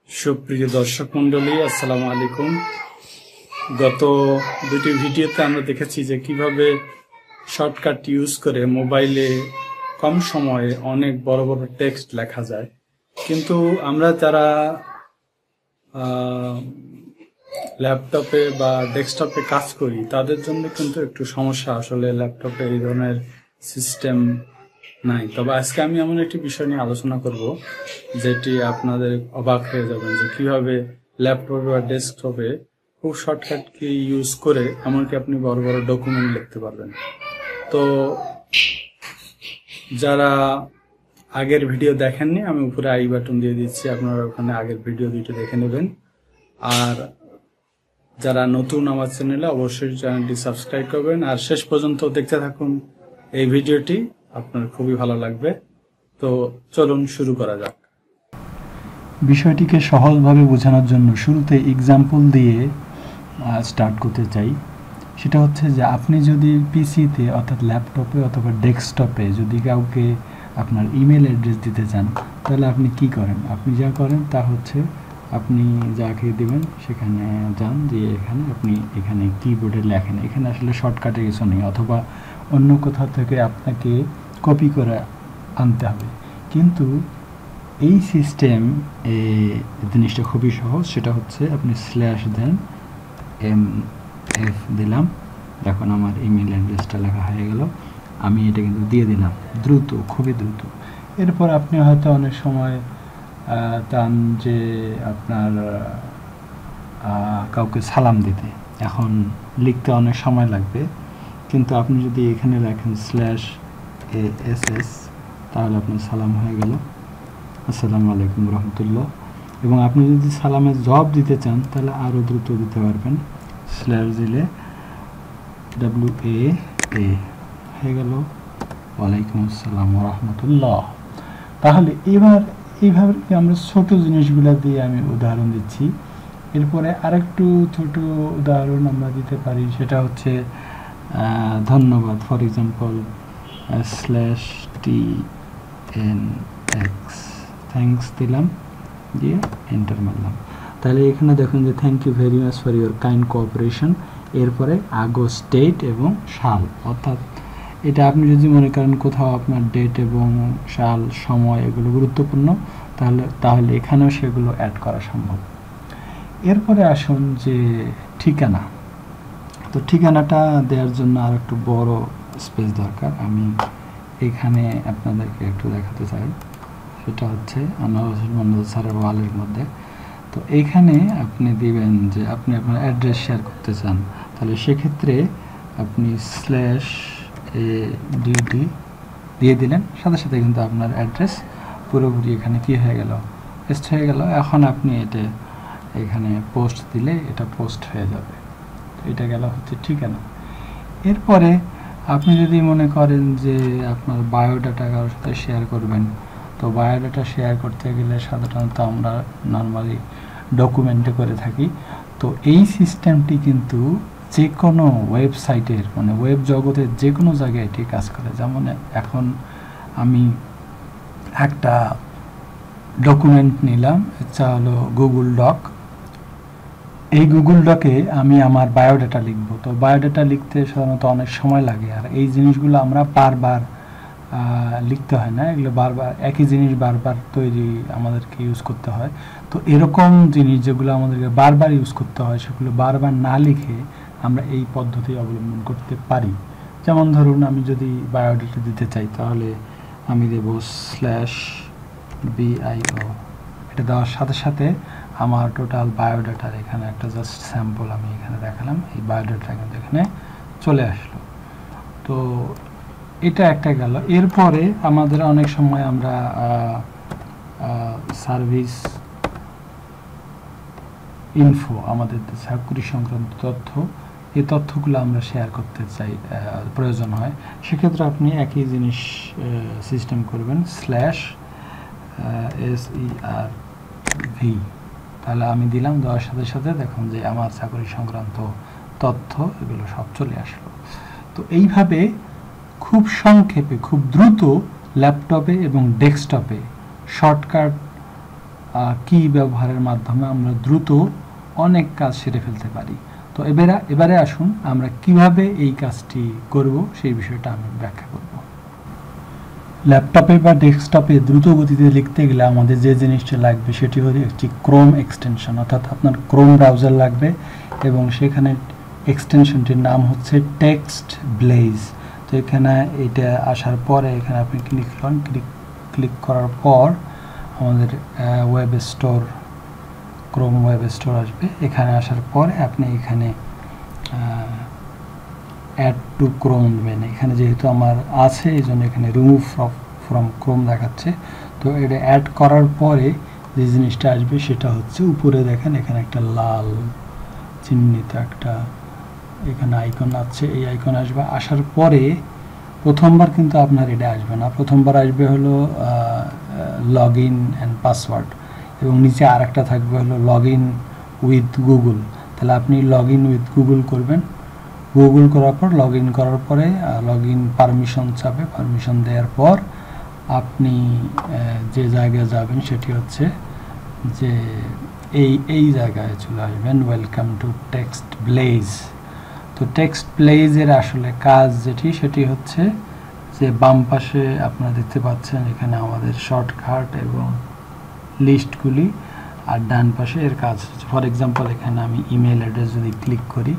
সুপ্রিয় দর্শক মণ্ডলী, আসসালামু আলাইকুম। গত দুটি ভিডিওতে আমরা দেখেছি যে কিভাবে শর্টকাট ইউজ করে মোবাইলে কম সময়ে অনেক বড় বড় টেক্সট লেখা যায়। কিন্তু আমরা যারা ল্যাপটপে বা ডেস্কটপে কাজ করি তাদের জন্য কিন্তু একটু সমস্যা। আসলে ল্যাপটপে এই ধরনের সিস্টেম নাই। তবে আজকে আমি এমন একটি বিষয় নিয়ে আলোচনা করব যেটি আপনাদের অবাক হয়ে যাবেন, যে কিভাবে ল্যাপটপে বা ডেস্কটপে খুব শর্টকাট কি ইউজ করে এমনকি আপনি বড় বড় ডকুমেন্ট লিখতে পারবেন। তো যারা আগের ভিডিও দেখেননি, আমি উপরে আই বাটন দিয়ে দিচ্ছি, আপনারা ওখানে আগের ভিডিও দুটো দেখে নেবেন। আর যারা নতুন আমার চ্যানেলে, অবশ্যই চ্যানেলটি সাবস্ক্রাইব করবেন আর শেষ পর্যন্ত দেখতে থাকুন এই ভিডিওটি, আপনার খুবই ভালো লাগবে। তো চলুন শুরু করা যাক। বিষয়টিকে সহজভাবে বোঝানোর জন্য শুরুতে এক্সাম্পল দিয়ে স্টার্ট করতে চাই। সেটা হচ্ছে যে আপনি যদি পিসিতে অর্থাৎ ল্যাপটপে অথবা ডেস্কটপে যদি কাউকে আপনার ইমেল অ্যাড্রেস দিতে চান, তাহলে আপনি কি করেন? আপনি যা করেন তা হচ্ছে আপনি যাকে দেবেন সেখানে যান, দিয়ে আপনি এখানে কিবোর্ডে লেখেন। এখানে আসলে শর্টকাটে কিছু নেই, অথবা অন্য কোথাও থেকে আপনাকে কপি করে আনতে হবে। কিন্তু এই সিস্টেম জিনিসটা খুবই সহজ। সেটা হচ্ছে আপনি স্ল্যাশ দেন, MF দিলাম, দেখুন আমার ইমেল অ্যাড্রেসটা লেখা হয়ে গেল। আমি এটা কিন্তু দিয়ে দিলাম দ্রুত, খুবই দ্রুত। এরপর আপনি হয়তো অনেক সময় চান যে আপনার কাউকে সালাম দিতে, এখন লিখতে অনেক সময় লাগবে, কিন্তু আপনি যদি এখানে লেখেন /ASS, তাহলে আপনার সালাম হয়ে গেল, আসসালামু আলাইকুম রহমতুল্লাহ। এবং আপনি যদি সালামের জবাব দিতে চান তাহলে আরও দ্রুত দিতে পারবেন, স্ল্যাশ দিলে WAA হয়ে গেল, ওয়ালাইকুম আসসালাম রহমতুল্লাহ। তাহলে এইভাবে আমরা ছোট জিনিসগুলো দিয়ে আমি উদাহরণ দিচ্ছি। এরপরে আরেকটু ছোট উদাহরণ আমরা দিতে পারি, সেটা হচ্ছে ধন্যবাদ। ফর এক্সাম্পল /TNX, থ্যাঙ্কস দিলাম, দিয়ে এন্টার মারলাম। তাহলে এখানে দেখুন যে thank you very much for your kind cooperation. এরপরে আগস্ট, ডেট এবং সাল, অর্থাৎ এটা আপনি যদি মনে করেন কোথাও আপনার ডেট এবং সাল, সময় এগুলো গুরুত্বপূর্ণ, তাহলে এখানেও সেগুলো অ্যাড করা সম্ভব। এরপরে আসুন যে ঠিকানা। তো ঠিকানাটা দেওয়ার জন্য আর একটু বড় স্পেস দরকার। আমি এখানে আপনাদেরকে একটু দেখাতে চাই। সেটা হচ্ছে মোহাম্মদ স্যারের ওয়ালের মধ্যে। তো এইখানে আপনি দিবেন যে আপনি আপনার অ্যাড্রেস শেয়ার করতে চান, তাহলে সেক্ষেত্রে আপনি /ADD দিয়ে দিলেন, সাথে সাথে কিন্তু আপনার অ্যাড্রেস পুরোপুরি এখানে কি হয়ে গেল, পেস্ট হয়ে গেল। এখন আপনি এটা এখানে পোস্ট দিলে এটা পোস্ট হয়ে যাবে। এটা গেল হচ্ছে ঠিকানা। এরপরে আপনি যদি মনে করেন যে আপনার বায়োডাটা কারোর সাথে শেয়ার করবেন, তো বায়োডাটা শেয়ার করতে গেলে সাধারণত আমরা নর্মালি ডকুমেন্টে করে থাকি। তো এই সিস্টেমটি কিন্তু যে কোনো ওয়েবসাইটের, মানে ওয়েব জগতের যে কোনো জায়গায় এটি কাজ করে। যেমন এখন আমি একটা ডকুমেন্ট নিলাম, এটা হলো গুগল ডক। এই গুগল ডকে আমি আমার বায়োডাটা লিখব। তো বায়োডাটা লিখতে সাধারণত অনেক সময় লাগে, আর এই জিনিসগুলো আমরা বারবার লিখতে হয় না, এগুলো বারবার একই জিনিস বারবার আমাদেরকে ইউজ করতে হয়। তো এরকম জিনিস যেগুলো আমাদেরকে বারবার ইউজ করতে হয়, সেগুলো বারবার না লিখে আমরা এই পদ্ধতি অবলম্বন করতে পারি। যেমন ধরুন আমি যদি বায়োডাটা দিতে চাই, তাহলে আমি দেব /bio। এটা দেওয়ার সাথে সাথে আমার টোটাল বায়োডাটার এখানে একটা জাস্ট স্যাম্পল আমি এখানে দেখালাম, এই বায়োডাটা কিন্তু এখানে চলে আসলো। তো এটা একটা গেল। এরপরে আমাদের অনেক সময় আমরা সার্ভিস ইনফো, আমাদের চাকরি সংক্রান্ত তথ্য, এই তথ্যগুলো আমরা শেয়ার করতে চাই, প্রয়োজন হয়, সেক্ষেত্রে আপনি একই জিনিস সিস্টেম করবেন /SERV। তাহলে আমি দিলাম, দেওয়ার সাথে সাথে দেখুন যে আমার চাকরি সংক্রান্ত তথ্য এগুলো সব চলে আসলো। তো এইভাবে খুব সংক্ষেপে, খুব দ্রুত ল্যাপটপে এবং ডেস্কটপে শর্টকাট কি ব্যবহারের মাধ্যমে আমরা দ্রুত অনেক কাজ সেরে ফেলতে পারি। তো এবারে আসুন আমরা কিভাবে এই কাজটি করব সেই বিষয়টা আমি ব্যাখ্যা করব। ল্যাপটপে বা ডেস্কটপে দ্রুত গতিতে লিখতে গেলে আমাদের যে জিনিসটা লাগবে সেটি হলো একটি ক্রোম এক্সটেনশন, অর্থাৎ আপনার ক্রোম ব্রাউজার লাগবে এবং সেখানে এক্সটেনশনটির নাম হচ্ছে টেক্সট ব্লেজ। তো এখানে এটা আসার পরে এখানে আপনি ক্লিক করুন, ক্লিক করার পর আমাদের web store, Chrome web store আসবে। এখানে আসার পরে আপনি এখানে অ্যাড টু ক্রোম দেবেন। এখানে যেহেতু আমার আছে এই জন্য এখানে রিমুভ ফ্রম ক্রোম দেখাচ্ছে। তো এটা অ্যাড করার পরে যে জিনিসটা আসবে সেটা হচ্ছে উপরে দেখেন এখানে একটা লাল চিহ্নিত একটা এখানে আইকন আছে, এই আইকন আসবে। আসার পরে প্রথমবার কিন্তু আপনার এটা আসবে না, প্রথমবার আসবে হলো লগ ইন অ্যান্ড পাসওয়ার্ড এবং নিচে আর একটা থাকবে হলো লগ ইন উইথ গুগল। তাহলে আপনি লগ ইন উইথ গুগল করবেন। গুগল করার পর লগ ইন করার পরে লগ ইন পারমিশন চাবে, পারমিশন দেওয়ার পর আপনি যে জায়গায় যাবেন সেটি হচ্ছে যে এই জায়গায় চলে আসবেন, ওয়েলকাম টু টেক্সট ব্লেজ। তো টেক্সট ব্লেজের আসলে কাজ সেটি হচ্ছে যে বাম পাশে আপনারা দেখতে পাচ্ছেন এখানে আমাদের শর্টকাট এবং লিস্টগুলি, আর ডান পাশে এর কাজ হচ্ছে ফর এক্সাম্পল এখানে আমি ইমেল অ্যাড্রেস যদি ক্লিক করি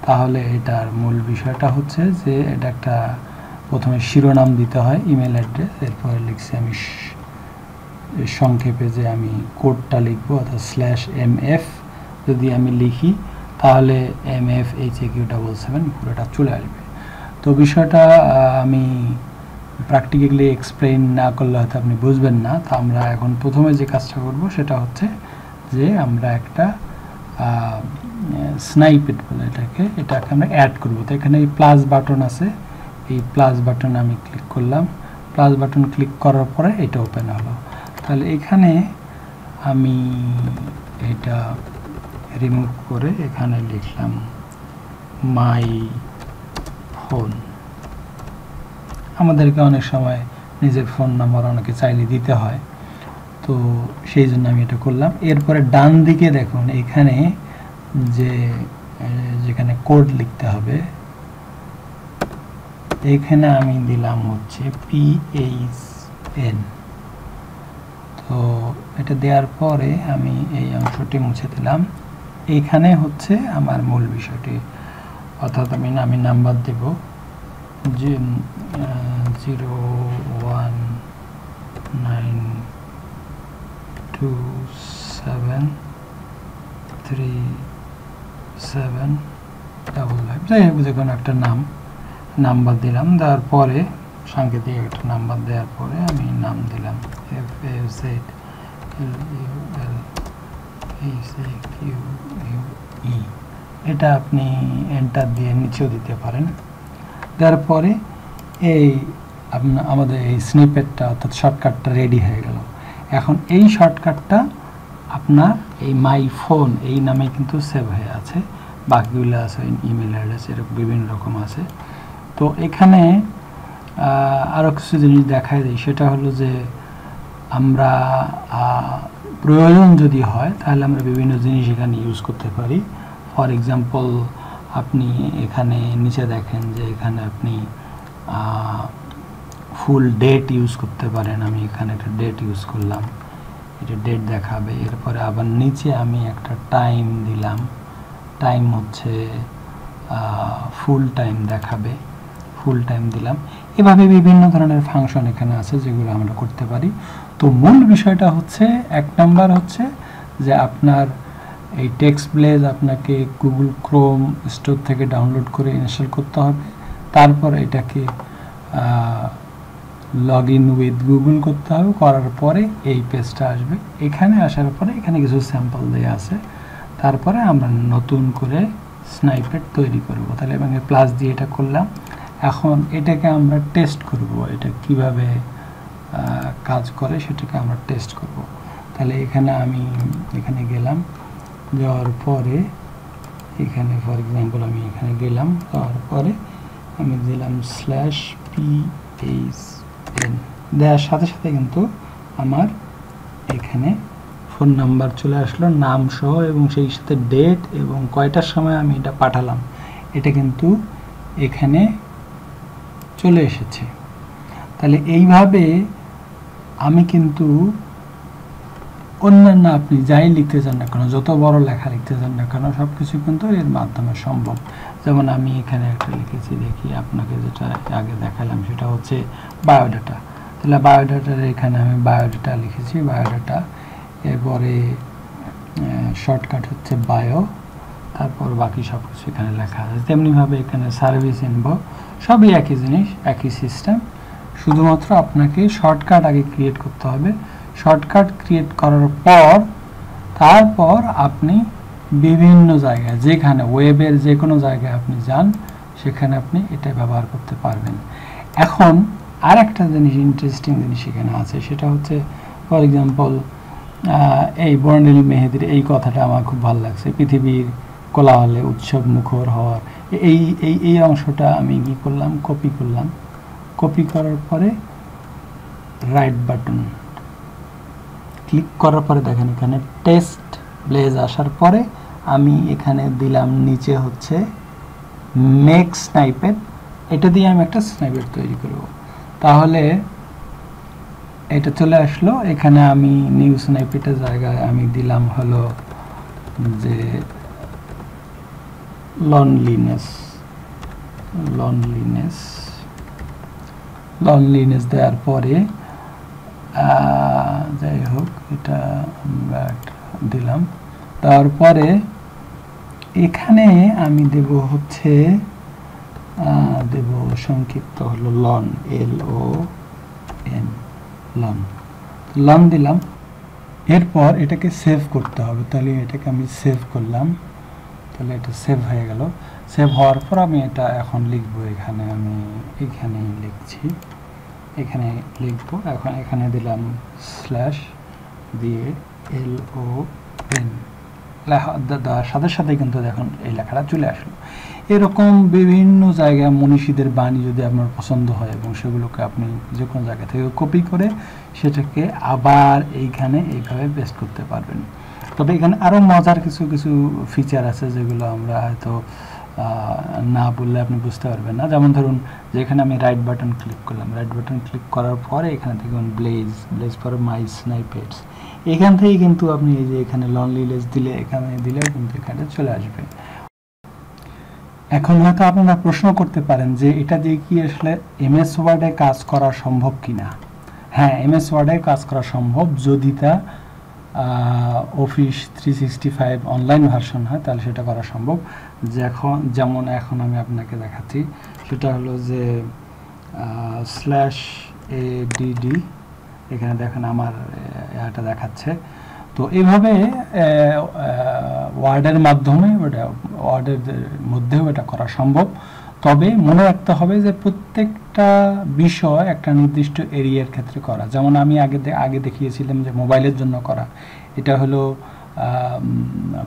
তাহলে এটার মূল বিষয়টা হচ্ছে যে এটা একটা প্রথমে শিরোনাম দিতে হয় ইমেল অ্যাড্রেস, এরপরে লিখছি আমি সংক্ষেপে যে আমি কোডটা লিখবো অর্থাৎ /mf যদি আমি লিখি তাহলে MFHAQ7 পুরোটা চলে আসবে। তো বিষয়টা আমি প্র্যাকটিক্যালি এক্সপ্লেইন না করলে হয়তো আপনি বুঝবেন না। তো আমরা এখন প্রথমে যে কাজটা করব সেটা হচ্ছে যে আমরা একটা স্নাইপেট বলে এটাকে আমরা অ্যাড করব। তো এখানে এই প্লাস বাটন আছে, এই প্লাস বাটন আমি ক্লিক করলাম, প্লাস বাটন ক্লিক করার পরে এটা ওপেন হলো। তাহলে এখানে আমি এটা রিমুভ করে এখানে লিখলাম মাই ফোন। আমাদেরকে অনেক সময় নিজের ফোন নাম্বার অনেকে চাইলে দিতে হয়, তো সেই জন্য আমি এটা করলাম। এরপরে ডান দিকে দেখুন এখানে যেখানে কোড লিখতে হবে এখানে আমি দিলাম হচ্ছে PHN। তো এটা দেওয়ার পরে আমি এই অংশটি মুছে দিলাম। এখানে হচ্ছে আমার মূল বিষয়টি, অর্থাৎ আমি নাম্বার দেব যে 019273755, যাই হোক যে কোনো একটা নাম্বার দিলাম। দেওয়ার পরে সাংকেতিক একটা নাম্বার দেওয়ার পরে আমি নাম দিলাম FAZLAQUE। এটা আপনি এন্টার দিয়ে নিচেও দিতে পারেন। দেওয়ার পরে এই আমাদের এই স্নিপেটটা অর্থাৎ শর্টকাটটা রেডি হয়ে গেল। এখন এই শর্টকাটটা আপনার এই মাই ফোন এই নামে কিন্তু সেভ হয়ে আছে, বাকিগুলো আছে ইমেল অ্যাড্রেস এরকম বিভিন্ন রকম আছে। তো এখানে আরও কিছু জিনিস দেখাই দিই, সেটা হলো যে আমরা প্রয়োজন যদি হয় তাহলে আমরা বিভিন্ন জিনিস এখানে ইউজ করতে পারি। ফর এক্সাম্পল আপনি এখানে নিচে দেখেন যে এখানে আপনি ফুল ডেট ইউজ করতে পারেন। আমি এখানে একটা ডেট ইউজ করলাম, এটা ডেট দেখাবে। এরপরে আবার নিচে আমি একটা টাইম দিলাম, টাইম হচ্ছে ফুল টাইম দেখাবে, ফুল টাইম দিলাম। এভাবে বিভিন্ন ধরনের ফাংশন এখানে আছে যেগুলো আমরা করতে পারি। তো মূল বিষয়টা হচ্ছে এক নাম্বার হচ্ছে যে আপনার এই টেক্সট ব্লেজ আপনাকে গুগল ক্রোম স্টোর থেকে ডাউনলোড করে ইনস্টল করতে হবে। তারপর এটাকে লগ ইন উইথ গুগল করতে হবে, করার পরে এই পেজটা আসবে। এখানে আসার পরে এখানে কিছু স্যাম্পল দেওয়া আছে, তারপরে আমরা নতুন করে স্নাইপেট তৈরি করব। তাহলে এবং প্লাস দিয়ে এটা করলাম। এখন এটাকে আমরা টেস্ট করব, এটা কিভাবে কাজ করে সেটাকে আমরা টেস্ট করব। তাহলে এখানে আমি এখানে গেলাম, যাওয়ার পরে এখানে ফর এক্সাম্পল আমি এখানে গেলাম, যাওয়ার পরে আমি দিলাম /PHN। দেওয়ার সাথে সাথে কিন্তু আমার এখানে ফোন নাম্বার চলে আসলো নাম সহ, এবং সেই সাথে ডেট এবং কয়টার সময় আমি এটা পাঠালাম এটা কিন্তু এখানে চলে এসেছে। তাহলে এইভাবে আমি কিন্তু অন্যান্য আপনি যাই লিখতে চান না কেন, যত বড় লেখা লিখতে চান না কেন, সব কিছু কিন্তু এর মাধ্যমে সম্ভব। যেমন আমি এখানে একটা লিখেছি, দেখি আপনাকে যেটা আগে দেখালাম সেটা হচ্ছে বায়োডাটা। তাহলে বায়োডাটার এখানে আমি বায়োডাটা লিখেছি, বায়োডাটা, এরপরে শর্টকাট হচ্ছে বায়ো, তারপর বাকি সব কিছু এখানে লেখা আছে। তেমনিভাবে এখানে সার্ভিস ইনফো, সবই একই জিনিস, একই সিস্টেম, শুধুমাত্র আপনাকে শর্টকাট আগে ক্রিয়েট করতে হবে। শর্টকাট ক্রিয়েট করার পর তারপর আপনি বিভিন্ন জায়গায়, যেখানে ওয়েবের যে কোনো জায়গায় আপনি যান সেখানে আপনি এটা ব্যবহার করতে পারবেন। এখন আর একটা জিনিস, ইন্টারেস্টিং জিনিস এখানে আছে, সেটা হচ্ছে ফর এক্সাম্পল এই বর্ণিল মেহেদির এই কথাটা আমার খুব ভালো লাগছে, পৃথিবীর কোলাহলে উৎসব মুখর হওয়ার, এই এই এই অংশটা আমি কি করলাম, কপি করলাম। কপি করার পরে রাইট বাটন ক্লিক করার পরে দেখেন এখানে টেক্সট ব্লেজ আসার পরে আমি এখানে দিলাম নিচে হচ্ছে মেক স্নাইপেট, এটা দিয়ে আমি একটা স্নাইপেট তৈরি করব। তাহলে এটা চলে আসলো। এখানে আমি নিউ স্নাইপেটের জায়গায় আমি দিলাম হলো যে লনলিনেস, লনলিনেস, লনলিনেস দেওয়ার পরে যাই হোক এটা দিলাম। তারপরে এখানে আমি দেব হচ্ছে দেব সংক্ষিপ্ত হলো লন, LON, লন, লন দিলাম। এরপর এটাকে সেভ করতে হবে, তাহলে এটাকে আমি সেভ করলাম। তাহলে এটা সেভ হয়ে গেল। সেভ হওয়ার পর আমি এটা এখন লিখবো, এখানে আমি এখানে লিখছি, এখানে লিখবো। এখন এখানে দিলাম স্ল্যাশ দিয়ে LON, দেওয়ার সাথে সাথে কিন্তু দেখুন এই লেখাটা চলে আসলো। এরকম বিভিন্ন জায়গায় মনীষীদের বাণী যদি আপনার পছন্দ হয় এবং সেগুলোকে আপনি যে কোনো জায়গা থেকে কপি করে সেটাকে আবার এইখানে এইভাবে পেস্ট করতে পারবেন। তবে এখানে আরও মজার কিছু কিছু ফিচার আছে যেগুলো আমরা হয়তো না বললে আপনি বুঝতে পারবেন না। যেমন ধরুন যেখানে আমি রাইট বাটন ক্লিক করলাম, রাইট বাটন ক্লিক করার পরে এখানে দেখুন ব্লেজ ফর মাই স্নাইপেটস, এখান থেকে কিন্তু আপনি এই যে এখানে লনলিনেস দিলে, এখানে দিলে কিন্তু এখানে চলে আসবে। এখন হয়তো আপনারা প্রশ্ন করতে পারেন যে এটা দিয়ে কি আসলে MS ওয়ার্ডে কাজ করা সম্ভব কিনা। হ্যাঁ, MS ওয়ার্ডে কাজ করা সম্ভব যদি তা অফিস 365 অনলাইন ভার্সন হয়, তাহলে সেটা করা সম্ভব। যেমন এখন আমি আপনাকে দেখাচ্ছি, সেটা হলো যে /ADD, এখানে দেখেন আমার এটা দেখাচ্ছে। তো এইভাবে ওয়ার্ডের মাধ্যমে, ওয়ার্ডের মধ্যেও এটা করা সম্ভব। তবে মনে রাখতে হবে যে প্রত্যেকটা বিষয় একটা নির্দিষ্ট এরিয়ার ক্ষেত্রে করা। যেমন আমি আগে দেখিয়েছিলাম যে মোবাইলের জন্য করা, এটা হলো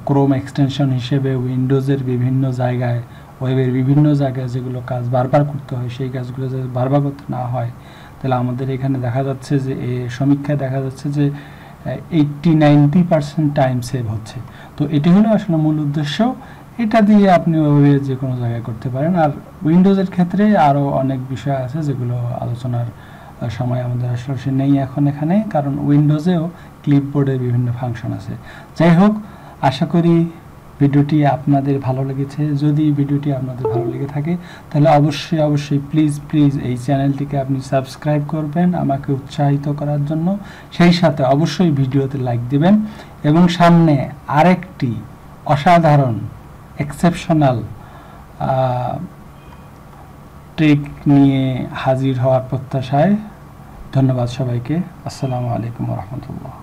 ক্রোম এক্সটেনশন হিসেবে উইন্ডোজের বিভিন্ন জায়গায়, ওয়েবের বিভিন্ন জায়গায় যেগুলো কাজ বারবার করতে হয়, সেই কাজগুলো যদি বারবার করতে না হয়, তাহলে আমাদের এখানে দেখা যাচ্ছে যে সমীক্ষায় দেখা যাচ্ছে যে 80-90% টাইম সেভ হচ্ছে। তো এটি হলো আসলে মূল উদ্দেশ্য। এটা দিয়ে আপনি ওভাবে যে কোনো জায়গায় করতে পারেন। আর উইন্ডোজের ক্ষেত্রে আরও অনেক বিষয় আছে যেগুলো আলোচনার সময় আমাদের আসলে নেই এখন এখানে, কারণ উইন্ডোজেও ক্লিপবোর্ডের বিভিন্ন ফাংশন আছে। যাই হোক, আশা করি ভিডিওটি আপনাদের ভালো লেগেছে। যদি ভিডিওটি আপনাদের ভালো লেগে থাকে তাহলে অবশ্যই প্লিজ এই চ্যানেলটিকে আপনি সাবস্ক্রাইব করবেন আমাকে উৎসাহিত করার জন্য। সেই সাথে অবশ্যই ভিডিওতে লাইক দিবেন এবং সামনে আরেকটি অসাধারণ এক্সেপশনাল ট্রিক নিয়ে হাজির হওয়ার প্রত্যাশায় ধন্যবাদ সবাইকে। আসসালামু আলাইকুম ওয়া রাহমাতুল্লাহ।